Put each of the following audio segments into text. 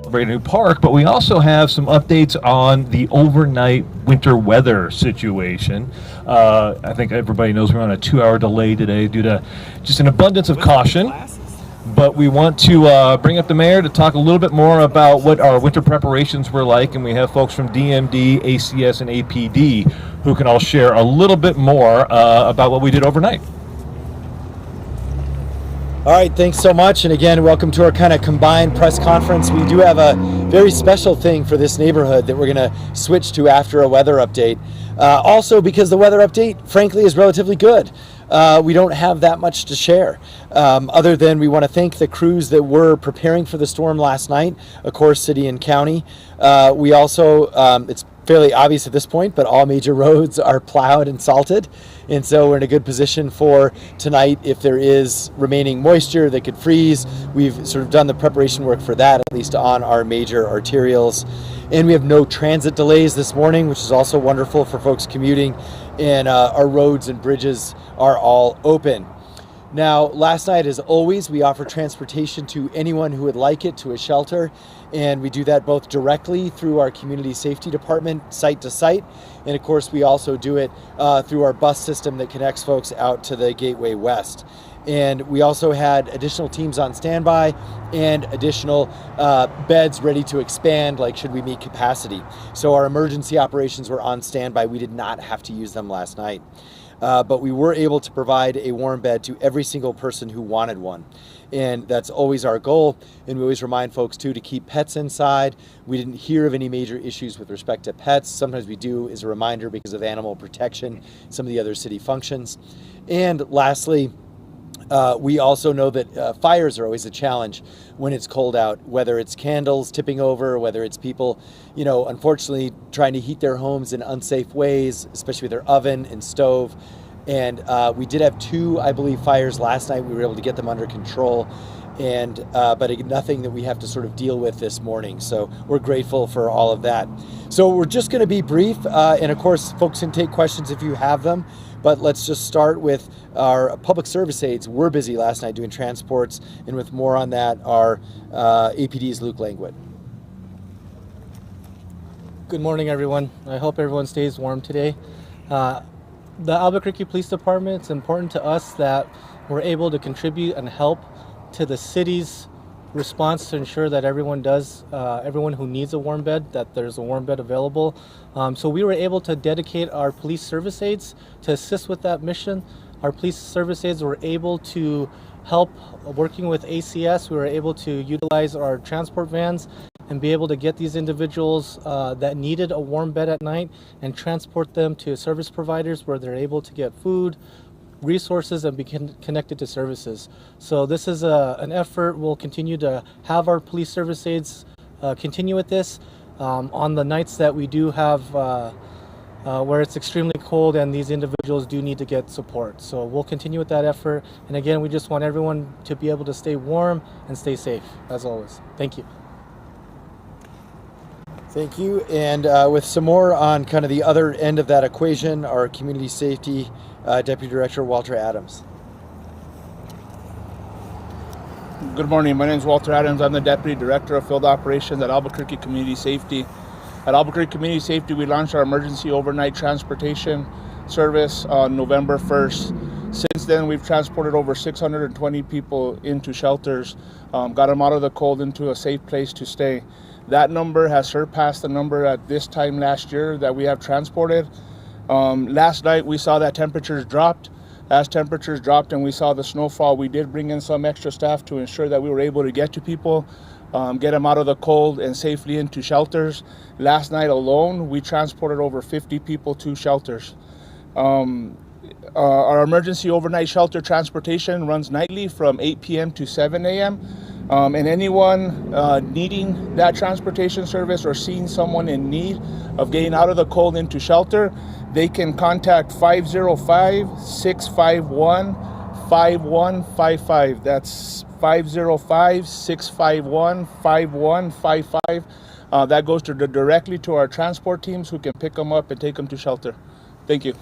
celebrate a new park, but we also have some updates on the overnight winter weather situation. I think everybody knows we're on a 2-hour delay today due to just an abundance of caution. But we want to bring up the mayor to talk a little bit more about what our winter preparations were like, and we have folks from DMD, ACS, and APD who can all share a little bit more about what we did overnight. All right, thanks so much. And again, welcome to our kind of combined press conference. We do have a very special thing for this neighborhood that we're going to switch to after a weather update. Also, because the weather update, frankly, is relatively good. We don't have that much to share, other than we want to thank the crews that were preparing for the storm last night, of course, city and county. We also, it's fairly obvious at this point, but all major roads are plowed and salted. And so we're in a good position for tonight. If there is remaining moisture that could freeze, we've sort of done the preparation work for that, at least on our major arterials. And we have no transit delays this morning, which is also wonderful for folks commuting. And our roads and bridges are all open. Now, last night, as always, we offer transportation to anyone who would like it to a shelter. And we do that both directly through our community safety department, site to site. And of course, we also do it through our bus system that connects folks out to the Gateway West. And we also had additional teams on standby and additional beds ready to expand, like should we meet capacity. So our emergency operations were on standby. We did not have to use them last night. But we were able to provide a warm bed to every single person who wanted one. And that's always our goal. And we always remind folks, too, to keep pets inside. We didn't hear of any major issues with respect to pets. Sometimes we do as a reminder because of animal protection, some of the other city functions. And lastly, we also know that fires are always a challenge when it's cold out, whether it's candles tipping over, whether it's people, unfortunately trying to heat their homes in unsafe ways, especially with their oven and stove. And we did have 2, I believe, fires last night. We were able to get them under control, and but nothing that we have to sort of deal with this morning. So we're grateful for all of that. So we're just going to be brief, and of course, folks can take questions if you have them. But let's just start with our public service aides. We're busy last night doing transports, and with more on that, our APD's Luke Langwood. Good morning, everyone. I hope everyone stays warm today. The Albuquerque Police Department, it's important to us that we're able to contribute and help to the city's response to ensure that everyone who needs a warm bed, that there's a warm bed available. So we were able to dedicate our police service aides to assist with that mission. Our police service aides were able to help working with ACS. We were able to utilize our transport vans and be able to get these individuals that needed a warm bed at night and transport them to service providers where they're able to get food, resources, and be connected to services. So this is an effort. We'll continue to have our police service aides continue with this on the nights that we do have where it's extremely cold and these individuals do need to get support. So we'll continue with that effort. And again, we just want everyone to be able to stay warm and stay safe, as always. Thank you. Thank you. And with some more on kind of the other end of that equation, our community safety Deputy Director Walter Adams. Good morning. My name is Walter Adams. I'm the Deputy Director of Field Operations at Albuquerque Community Safety. At Albuquerque Community Safety, we launched our emergency overnight transportation service on November 1st. Since then, we've transported over 620 people into shelters, got them out of the cold into a safe place to stay. That number has surpassed the number at this time last year that we have transported. Last night, we saw that temperatures dropped. As temperatures dropped and we saw the snowfall, we did bring in some extra staff to ensure that we were able to get to people, get them out of the cold and safely into shelters. Last night alone, we transported over 50 people to shelters. Our emergency overnight shelter transportation runs nightly from 8 p.m. to 7 a.m. And anyone needing that transportation service or seeing someone in need of getting out of the cold into shelter, they can contact 505-651-5155. That's 505-651-5155. That goes directly to our transport teams who can pick them up and take them to shelter. Thank you.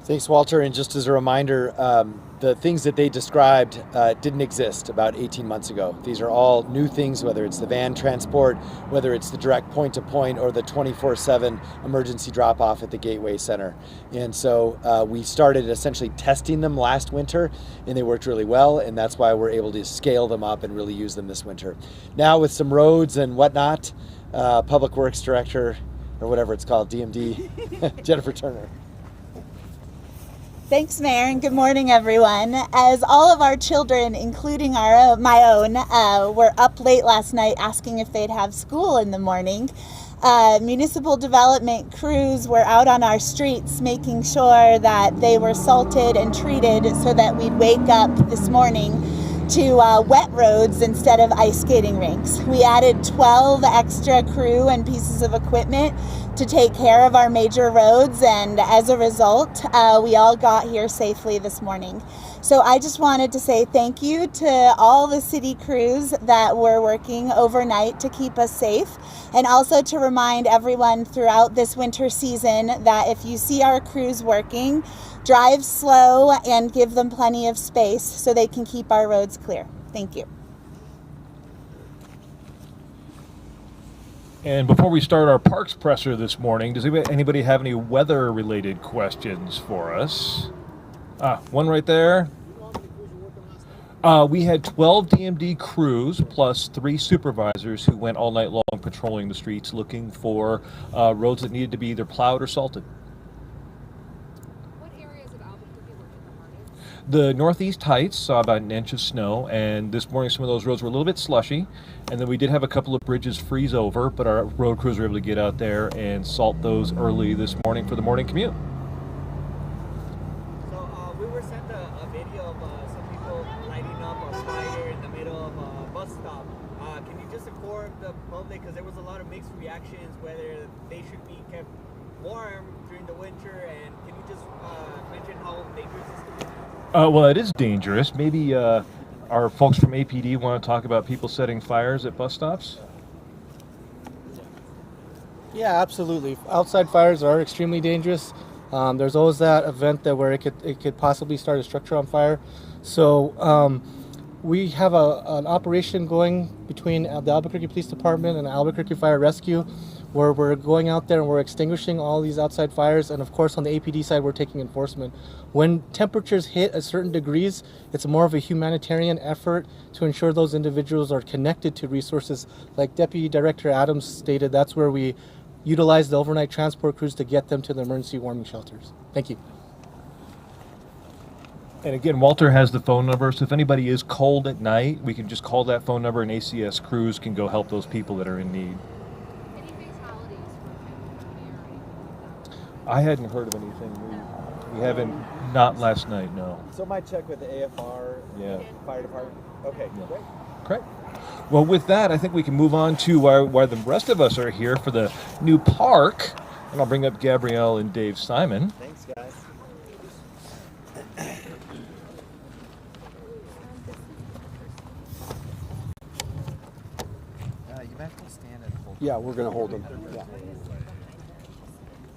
Thanks, Walter. And just as a reminder, the things that they described didn't exist about 18 months ago. These are all new things, whether it's the van transport, whether it's the direct point-to-point, or the 24/7 emergency drop-off at the Gateway Center. And so we started essentially testing them last winter, and they worked really well, and that's why we're able to scale them up and really use them this winter. Now with some roads and whatnot, Public Works Director, or whatever it's called, DMD, Jennifer Turner. Thanks, Mayor, and good morning, everyone. As all of our children, including my own, were up late last night asking if they'd have school in the morning, municipal development crews were out on our streets making sure that they were salted and treated so that we'd wake up this morning to wet roads instead of ice skating rinks. We added 12 extra crew and pieces of equipment to take care of our major roads, and as a result, we all got here safely this morning. So I just wanted to say thank you to all the city crews that were working overnight to keep us safe, and also to remind everyone throughout this winter season that if you see our crews working, drive slow and give them plenty of space so they can keep our roads clear. Thank you. And before we start our parks presser this morning, does anybody have any weather-related questions for us? One right there. We had 12 DMD crews plus 3 supervisors who went all night long patrolling the streets looking for roads that needed to be either plowed or salted. What areas of Albuquerque were hit the hardest? The Northeast Heights saw about an inch of snow, and this morning some of those roads were a little bit slushy. And then we did have a couple of bridges freeze over, but our road crews were able to get out there and salt those early this morning for the morning commute. So we were sent a video of some people lighting up a fire in the middle of a bus stop. Can you just inform the public, because there was a lot of mixed reactions, whether they should be kept warm during the winter, and can you just mention how dangerous this is? Well, it is dangerous. Maybe our folks from APD want to talk about people setting fires at bus stops? Yeah, absolutely. Outside fires are extremely dangerous. There's always that event where it could possibly start a structure on fire. So we have an operation going between the Albuquerque Police Department and the Albuquerque Fire Rescue, where we're going out there and we're extinguishing all these outside fires. And of course, on the APD side, we're taking enforcement. When temperatures hit a certain degrees, it's more of a humanitarian effort to ensure those individuals are connected to resources. Like Deputy Director Adams stated, that's where we utilize the overnight transport crews to get them to the emergency warming shelters. Thank you. And again, Walter has the phone number, so if anybody is cold at night, we can just call that phone number and ACS crews can go help those people that are in need. Any fatalities from the area? I hadn't heard of anything. We haven't, not last night, no. So my check with the AFR, Yeah. Fire Department. Okay, great. Great. Well, with that, I think we can move on to why the rest of us are here for the new park. And I'll bring up Gabrielle and Dave Simon. Thanks, guys. You might have to stand and hold. Yeah, we're going to hold them. Yeah.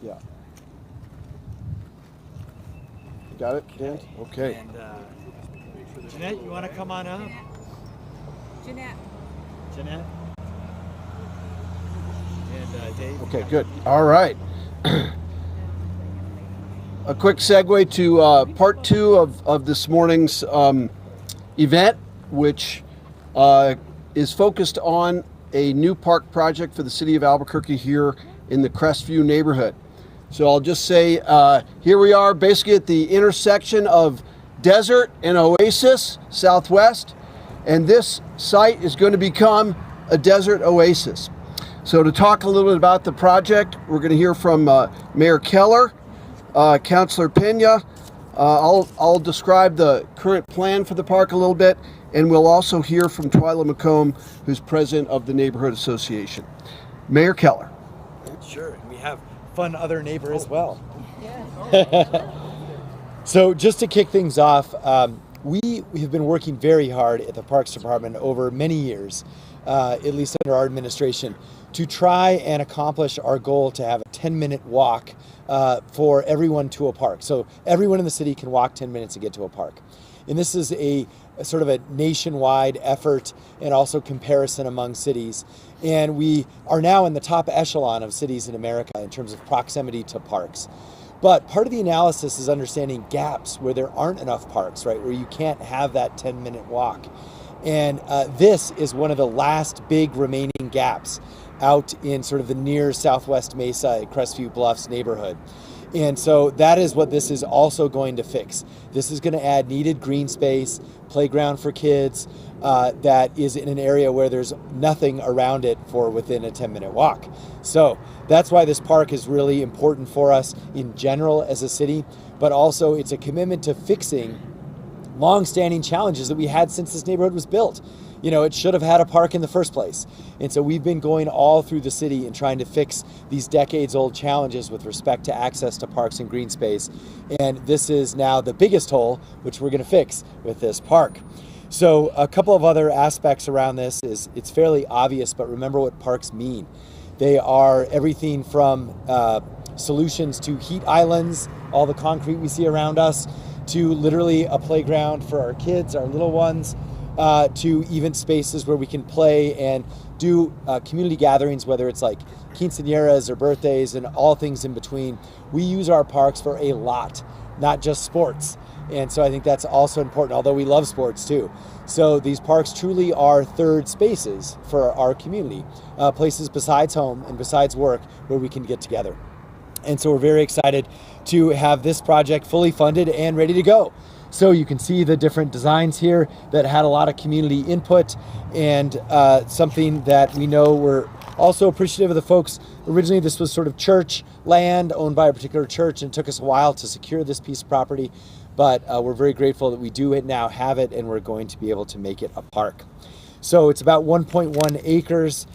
Yeah. You got it, Dan? Okay. And Jeanette, you want to come on up? Jeanette. Jeanette? And Dave? Okay, good. All right. A quick segue to part 2 of this morning's event, which is focused on a new park project for the city of Albuquerque here in the Crestview neighborhood. So I'll just say, here we are basically at the intersection of Desert and Oasis, Southwest, and this site is going to become a desert oasis. So to talk a little bit about the project, we're going to hear from Mayor Keller, Councilor Pena. I'll describe the current plan for the park a little bit, and we'll also hear from Twyla McComb, who's president of the Neighborhood Association. Mayor Keller. Sure. We have fun other neighbor as well. So just to kick things off, we have been working very hard at the Parks Department over many years, at least under our administration, to try and accomplish our goal to have a 10-minute walk for everyone to a park. So everyone in the city can walk 10 minutes to get to a park. And this is a sort of a nationwide effort and also comparison among cities. And we are now in the top echelon of cities in America in terms of proximity to parks. But part of the analysis is understanding gaps where there aren't enough parks, right? Where you can't have that 10-minute walk. And this is one of the last big remaining gaps out in sort of the near Southwest Mesa, Crestview Bluffs neighborhood. And so that is what this is also going to fix. This is going to add needed green space, playground for kids, that is in an area where there's nothing around it for within a 10-minute walk. So that's why this park is really important for us in general as a city, but also it's a commitment to fixing long-standing challenges that we had since this neighborhood was built. You know, it should have had a park in the first place. And so we've been going all through the city and trying to fix these decades-old challenges with respect to access to parks and green space. And this is now the biggest hole, which we're going to fix with this park. So a couple of other aspects around this is it's fairly obvious, but remember what parks mean. They are everything from solutions to heat islands, all the concrete we see around us, to literally a playground for our kids, our little ones, to even spaces where we can play and do community gatherings, whether it's like quinceañeras or birthdays and all things in between. We use our parks for a lot, not just sports. And so I think that's also important, although we love sports too. So these parks truly are third spaces for our community, places besides home and besides work where we can get together. And so we're very excited to have this project fully funded and ready to go. So you can see the different designs here that had a lot of community input, and something that we know we're also appreciative of the folks. Originally, this was sort of church land owned by a particular church, and it took us a while to secure this piece of property, but we're very grateful that we do now have it, and we're going to be able to make it a park. So it's about 1.1 acres.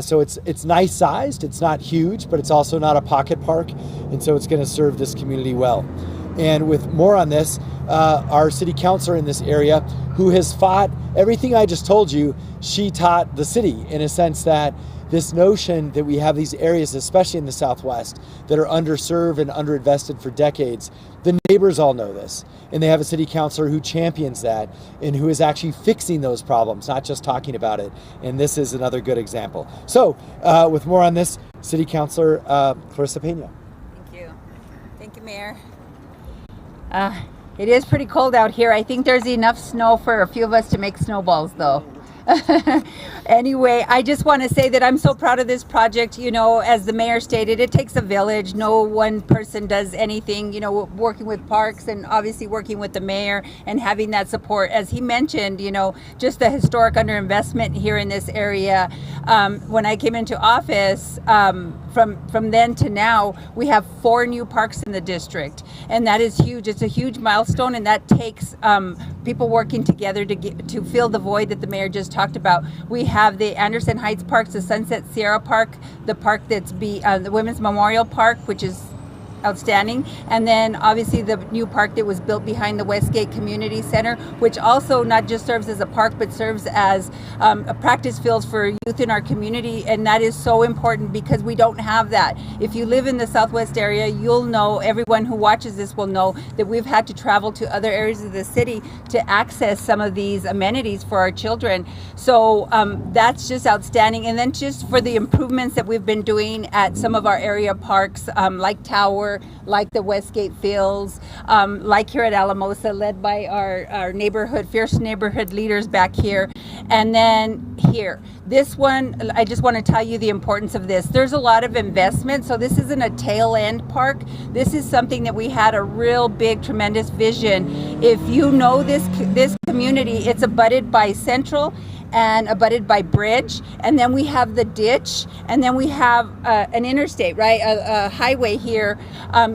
So it's nice sized. It's not huge, but it's also not a pocket park. And so it's going to serve this community well. And with more on this, our city councilor in this area, who has fought everything I just told you, she taught the city in a sense that this notion that we have these areas, especially in the Southwest, that are underserved and underinvested for decades. The neighbors all know this, and they have a city councilor who champions that and who is actually fixing those problems, not just talking about it. And this is another good example. So with more on this, City Councilor Clarissa Pena. Thank you. Thank you, Mayor. It is pretty cold out here. I think there's enough snow for a few of us to make snowballs, though. Anyway, I just want to say that I'm so proud of this project. You know, as the mayor stated, it takes a village. No one person does anything, you know, working with parks and obviously working with the mayor and having that support. As he mentioned, you know, just the historic underinvestment here in this area. When I came into office, from then to now, we have 4 new parks in the district, and that is huge. It's a huge milestone, and that takes people working together to fill the void that the mayor just talked about. We have the Anderson Heights Parks, the Sunset Sierra Park, the park that's the Women's Memorial Park, which is outstanding, and then obviously the new park that was built behind the Westgate Community Center, which also not just serves as a park but serves as a practice field for youth in our community. And that is so important because we don't have that. If you live in the Southwest area, you'll know, everyone who watches this will know, that we've had to travel to other areas of the city to access some of these amenities for our children. So that's just outstanding. And then just for the improvements that we've been doing at some of our area parks, like Tower, like the Westgate Fields, like here at Alamosa, led by our fierce neighborhood leaders back here. And then here, this one, I just want to tell you the importance of this. There's a lot of investment, so this isn't a tail end park. This is something that we had a real big, tremendous vision. If you know this community, it's abutted by Central and abutted by bridge, and then we have the ditch, and then we have an interstate, right, a highway here.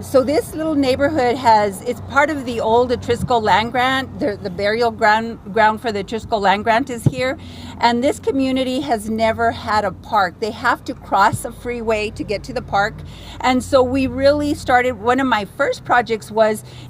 So this little neighborhood it's part of the old Atrisco land grant. The burial ground for the Atrisco land grant is here, and this community has never had a park. They have to cross a freeway to get to the park, and so we really started. One of my first projects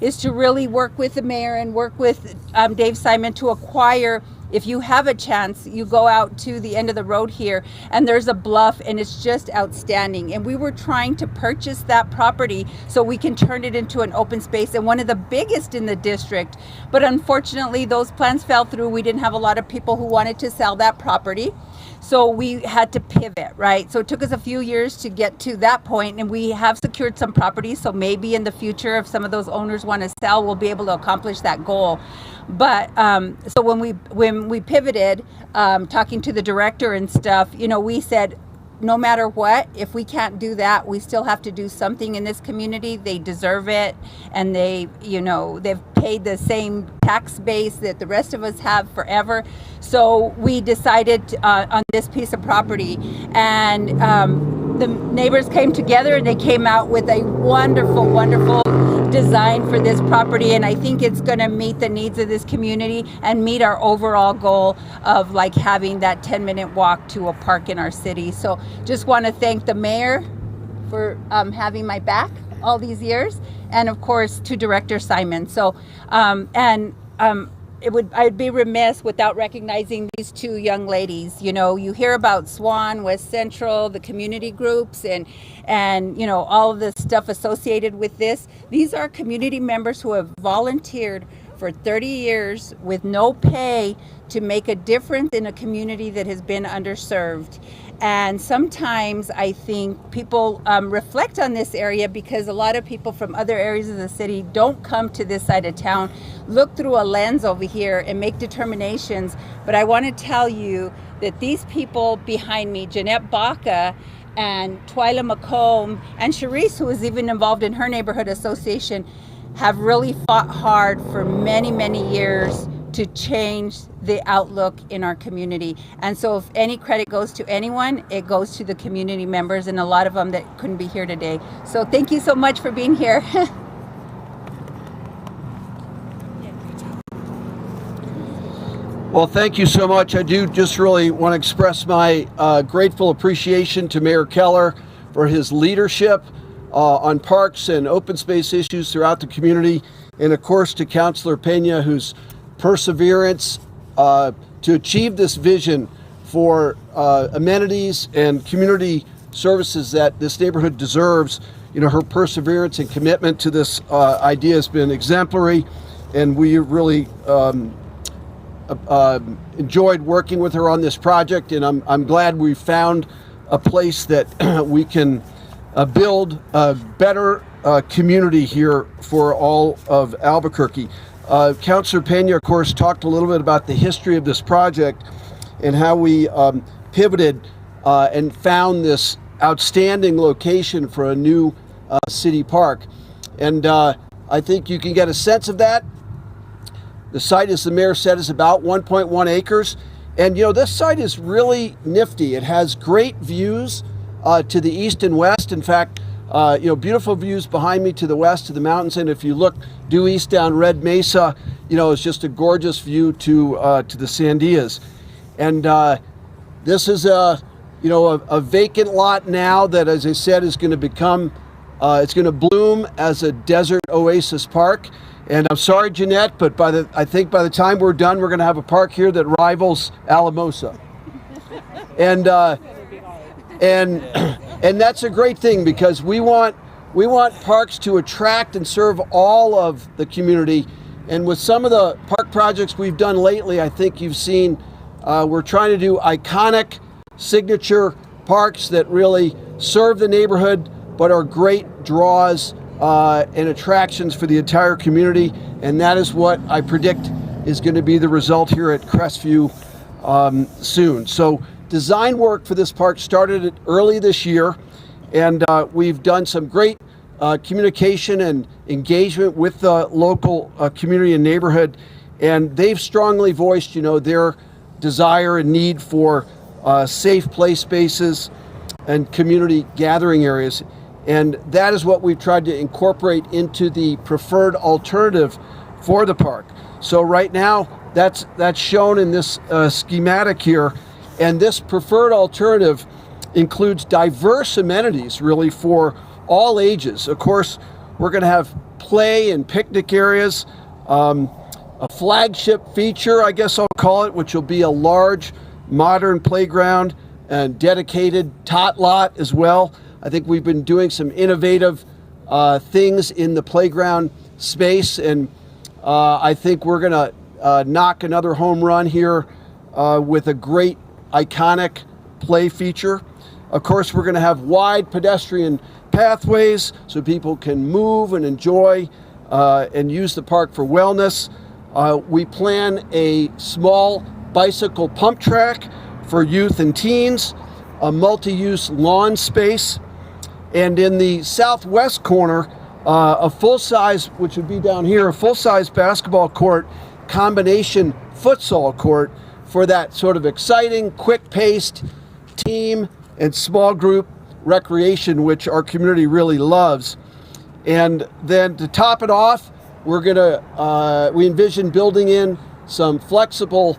is to really work with the mayor and work with Dave Simon to acquire. If you have a chance, you go out to the end of the road here and there's a bluff and it's just outstanding. And we were trying to purchase that property so we can turn it into an open space and one of the biggest in the district. But unfortunately, those plans fell through. We didn't have a lot of people who wanted to sell that property. So we had to pivot, right? So it took us a few years to get to that point, and we have secured some properties. So maybe in the future, if some of those owners want to sell, we'll be able to accomplish that goal. But so when we pivoted, talking to the director and stuff, we said, no matter what, if we can't do that, we still have to do something in this community. They deserve it, and they've paid the same tax base that the rest of us have forever. So we decided on this piece of property, and the neighbors came together and they came out with a wonderful, wonderful design for this property, and I think it's going to meet the needs of this community and meet our overall goal of having that 10-minute walk to a park in our city. So just want to thank the mayor for having my back all these years, and of course to Director Simon. So I'd be remiss without recognizing these two young ladies. You hear about Swan, West Central, the community groups, and all of the stuff associated with this. These are community members who have volunteered for 30 years with no pay to make a difference in a community that has been underserved. And sometimes I think people reflect on this area because a lot of people from other areas of the city don't come to this side of town, look through a lens over here and make determinations. But I want to tell you that these people behind me, Jeanette Baca and Twyla McComb and Charisse, who is even involved in her neighborhood association, have really fought hard for many, many years to change the outlook in our community. And so if any credit goes to anyone, it goes to the community members, and a lot of them that couldn't be here today. So thank you so much for being here. Well, thank you so much. I do just really want to express my grateful appreciation to Mayor Keller for his leadership on parks and open space issues throughout the community, and of course to Councilor Pena, whose perseverance to achieve this vision for amenities and community services that this neighborhood deserves. Her perseverance and commitment to this idea has been exemplary, and we really enjoyed working with her on this project, and I'm glad we found a place that we can build a better community here for all of Albuquerque. Councilor Pena, of course, talked a little bit about the history of this project and how we pivoted and found this outstanding location for a new city park. And I think you can get a sense of that. The site, as the mayor said, is about 1.1 acres. And this site is really nifty. It has great views to the east and west. In fact, beautiful views behind me to the west of the mountains. And if you look due east down Red Mesa, it's just a gorgeous view to the Sandias. And this is a vacant lot now that, as I said, is going to become, it's going to bloom as a desert oasis park. And I'm sorry, Jeanette, but I think by the time we're done, we're going to have a park here that rivals Alamosa. And that's a great thing, because we want parks to attract and serve all of the community. And with some of the park projects we've done lately, I think you've seen we're trying to do iconic signature parks that really serve the neighborhood but are great draws and attractions for the entire community. And that is what I predict is going to be the result here at Crestview soon. So design work for this park started early this year, and we've done some great communication and engagement with the local community and neighborhood, and they've strongly voiced their desire and need for safe play spaces and community gathering areas. And that is what we've tried to incorporate into the preferred alternative for the park. So right now, that's shown in this schematic here. And this preferred alternative includes diverse amenities, really, for all ages. Of course, we're going to have play and picnic areas, a flagship feature, I guess I'll call it, which will be a large modern playground and dedicated tot lot as well. I think we've been doing some innovative things in the playground space, and I think we're going to knock another home run here with a great iconic play feature. Of course, we're going to have wide pedestrian pathways so people can move and enjoy and use the park for wellness. We plan a small bicycle pump track for youth and teens, a multi-use lawn space, and in the southwest corner, a full-size, which would be down here, a full-size basketball court, combination futsal court for that sort of exciting, quick-paced team and small group recreation, which our community really loves. And then to top it off, we're gonna, we envision building in some flexible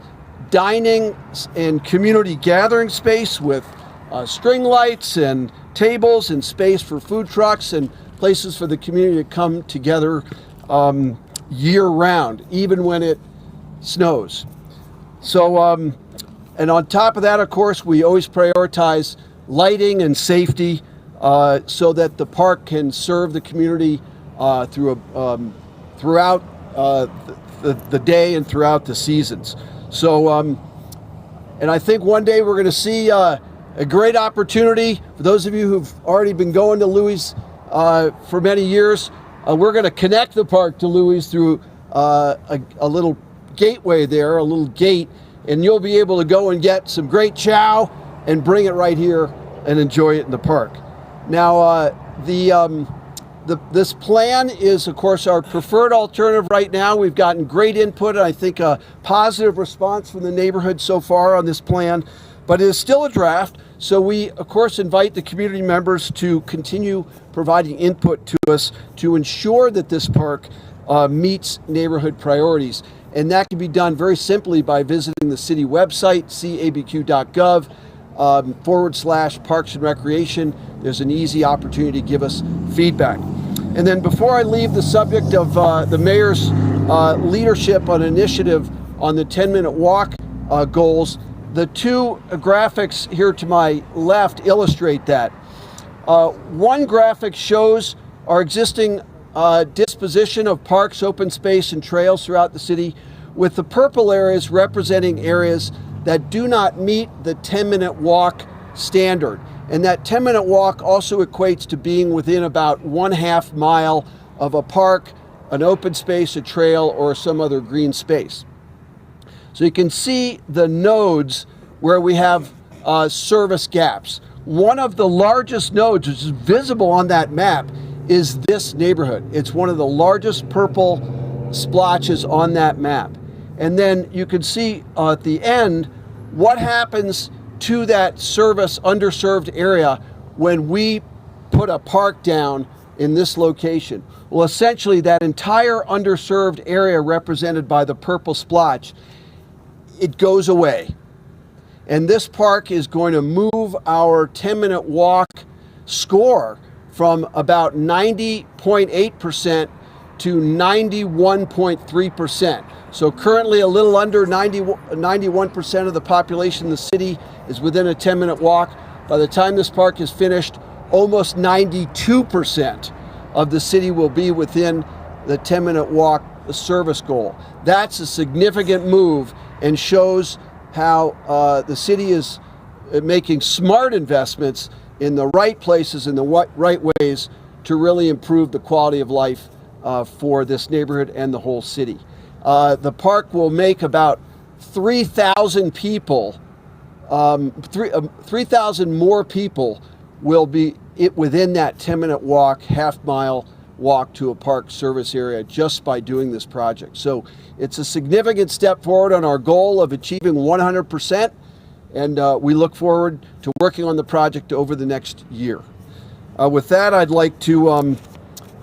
dining and community gathering space with string lights and tables and space for food trucks and places for the community to come together year round, even when it snows. So, and on top of that, of course, we always prioritize lighting and safety so that the park can serve the community throughout the day and throughout the seasons. So, and I think one day we're going to see a great opportunity for those of you who've already been going to Louis for many years. We're going to connect the park to Louis through a little gateway there, a little gate, and you'll be able to go and get some great chow and bring it right here and enjoy it in the park. Now, this plan is, of course, our preferred alternative right now. We've gotten great input, and I think a positive response from the neighborhood so far on this plan, but it is still a draft. So we, of course, invite the community members to continue providing input to us to ensure that this park meets neighborhood priorities. And that can be done very simply by visiting the city website, cabq.gov. /Parks and Recreation. There's an easy opportunity to give us feedback. And then before I leave the subject of the mayor's leadership on initiative on the 10-minute walk goals, the two graphics here to my left illustrate that. One graphic shows our existing disposition of parks, open space, and trails throughout the city, with the purple areas representing areas that do not meet the 10-minute walk standard. And that 10-minute walk also equates to being within about 1/2 mile of a park, an open space, a trail, or some other green space. So you can see the nodes where we have service gaps. One of the largest nodes, which is visible on that map, is this neighborhood. It's one of the largest purple splotches on that map. And then you can see at the end what happens to that underserved area when we put a park down in this location. Well, essentially that entire underserved area represented by the purple splotch, it goes away. And this park is going to move our 10-minute walk score from about 90.8% to 91.3%. So currently a little under 91% of the population in the city is within a 10-minute walk. By the time this park is finished, almost 92% of the city will be within the 10-minute walk service goal. That's a significant move and shows how the city is making smart investments in the right places, in the right ways to really improve the quality of life for this neighborhood and the whole city. The park will make about 3,000 people, 3,000 more people will be within that 10-minute walk, half-mile walk to a park service area just by doing this project. So it's a significant step forward on our goal of achieving 100%, and we look forward to working on the project over the next year. With that, I'd like to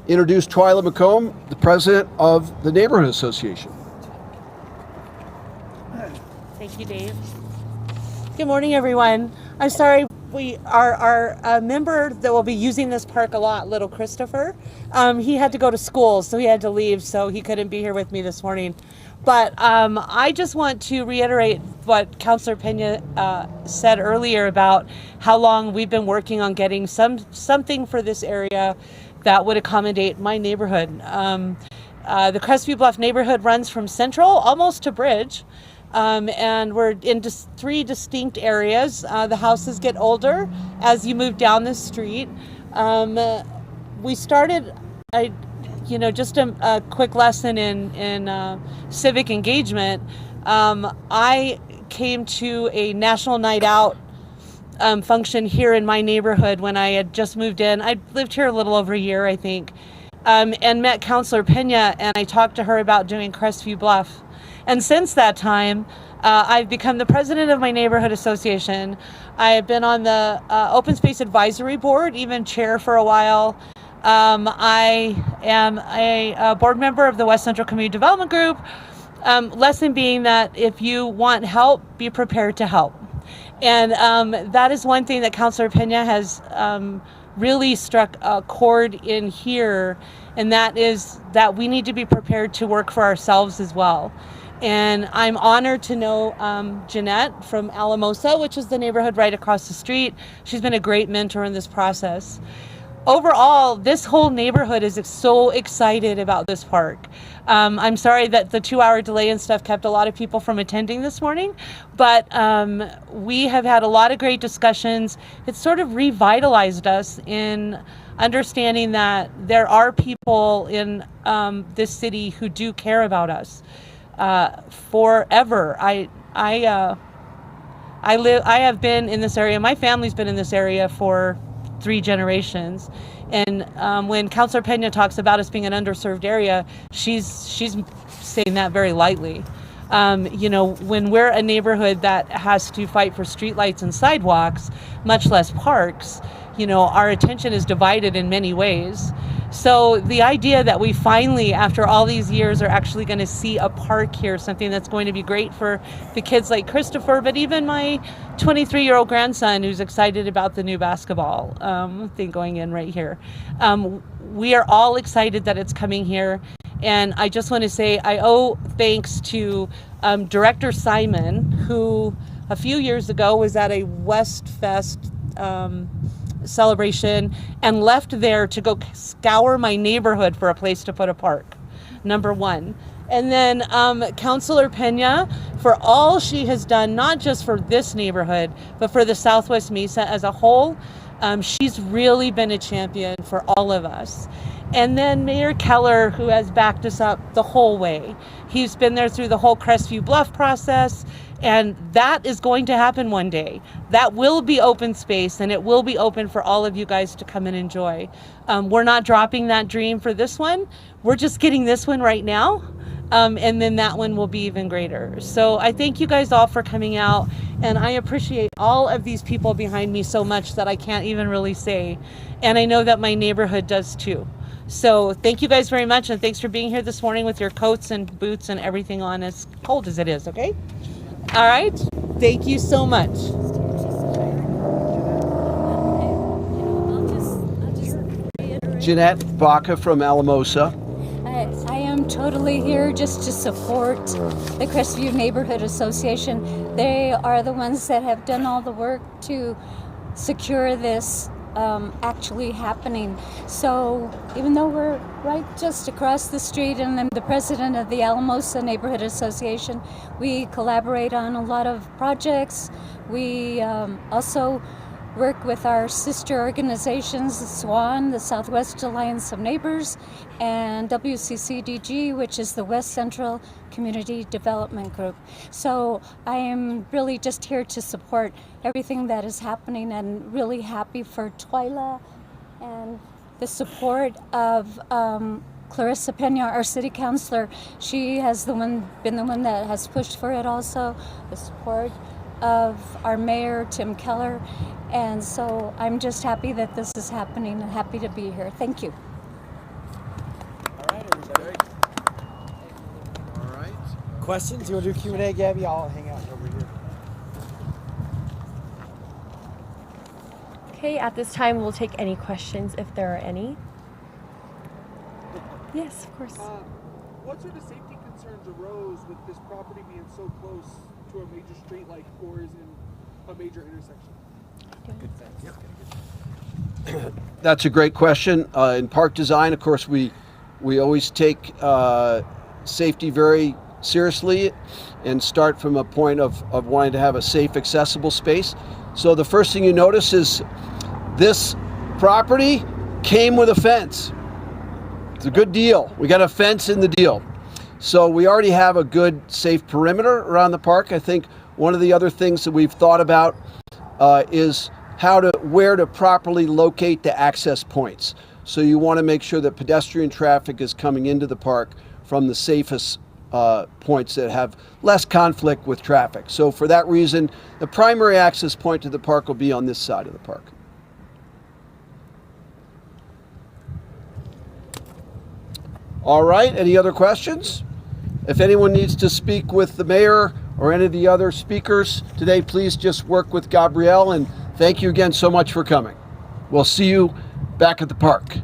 introduce Twyla McComb, the president of the Neighborhood Association. Thank you, Dave. Good morning, everyone. I'm sorry, our member that will be using this park a lot, little Christopher, he had to go to school, so he had to leave, so he couldn't be here with me this morning. But I just want to reiterate what Councilor Pena said earlier about how long we've been working on getting something for this area that would accommodate my neighborhood. The Crestview Bluff neighborhood runs from Central almost to Bridge. And we're in three distinct areas. The houses get older as you move down the street. We started, just a quick lesson in civic engagement. I came to a National Night Out function here in my neighborhood when I had just moved in. I'd lived here a little over a year, I think, and met Councilor Pena, and I talked to her about doing Crestview Bluff. And since that time, I've become the president of my neighborhood association. I have been on the Open Space Advisory Board, even chair for a while. I am a board member of the West Central Community Development Group. Lesson being that if you want help, be prepared to help. And that is one thing that Councilor Pena has really struck a chord in here, and that is that we need to be prepared to work for ourselves as well. And I'm honored to know Jeanette from Alamosa, which is the neighborhood right across the street. She's been a great mentor in this process. Overall, this whole neighborhood is so excited about this park. I'm sorry that the 2-hour delay and stuff kept a lot of people from attending this morning, but we have had a lot of great discussions. It's sort of revitalized us in understanding that there are people in this city who do care about us. Forever. I have been in this area. My family's been in this area for 3 generations. And when Councilor Pena talks about us being an underserved area, she's saying that very lightly. When we're a neighborhood that has to fight for streetlights and sidewalks, much less parks, our attention is divided in many ways. So the idea that we finally, after all these years, are actually going to see a park here, something that's going to be great for the kids like Christopher, but even my 23-year-old grandson who's excited about the new basketball thing going in right here. We are all excited that it's coming here. And I just want to say I owe thanks to Director Simon, who a few years ago was at a West Fest celebration and left there to go scour my neighborhood for a place to put a park, number one. And then Councilor Pena, for all she has done, not just for this neighborhood, but for the Southwest Mesa as a whole, she's really been a champion for all of us. And then Mayor Keller, who has backed us up the whole way. He's been there through the whole Crestview Bluff process, and that is going to happen one day. That will be open space, and it will be open for all of you guys to come and enjoy. We're not dropping that dream for this one. We're just getting this one right now, and then that one will be even greater. So I thank you guys all for coming out, and I appreciate all of these people behind me so much that I can't even really say. And I know that my neighborhood does too. So thank you guys very much, and thanks for being here this morning with your coats and boots and everything on, as cold as it is, okay? All right, thank you so much. Jeanette Baca from Alamosa. I am totally here just to support the Crestview Neighborhood Association. They are the ones that have done all the work to secure this actually happening. So even though we're right just across the street and I'm the president of the Alamosa Neighborhood Association, we collaborate on a lot of projects. We also work with our sister organizations, SWAN, the Southwest Alliance of Neighbors, and WCCDG, which is the West Central Community Development Group. So I am really just here to support everything that is happening, and really happy for Twyla and the support of Clarissa Pena, our city councilor. She has been the one that has pushed for it also. The support of our mayor, Tim Keller. And so I'm just happy that this is happening and happy to be here. Thank you. All right, everybody. All right. Questions? You want to do Q&A, Gabby? I'll hang out over here. Okay, at this time we'll take any questions if there are any. Yes, of course. What sort of safety concerns arose with this property being so close to a major street like Coors and a major intersection? That's a great question. In park design, of course, we always take safety very seriously and start from a point of wanting to have a safe, accessible space. So the first thing you notice is this property came with a fence. It's a good deal. We got a fence in the deal. So we already have a good, safe perimeter around the park. I think one of the other things that we've thought about is where to properly locate the access points. So you want to make sure that pedestrian traffic is coming into the park from the safest points that have less conflict with traffic. So for that reason, the primary access point to the park will be on this side of the park. All right, any other questions? If anyone needs to speak with the mayor or any of the other speakers today, please just work with Gabrielle, and thank you again so much for coming. We'll see you back at the park.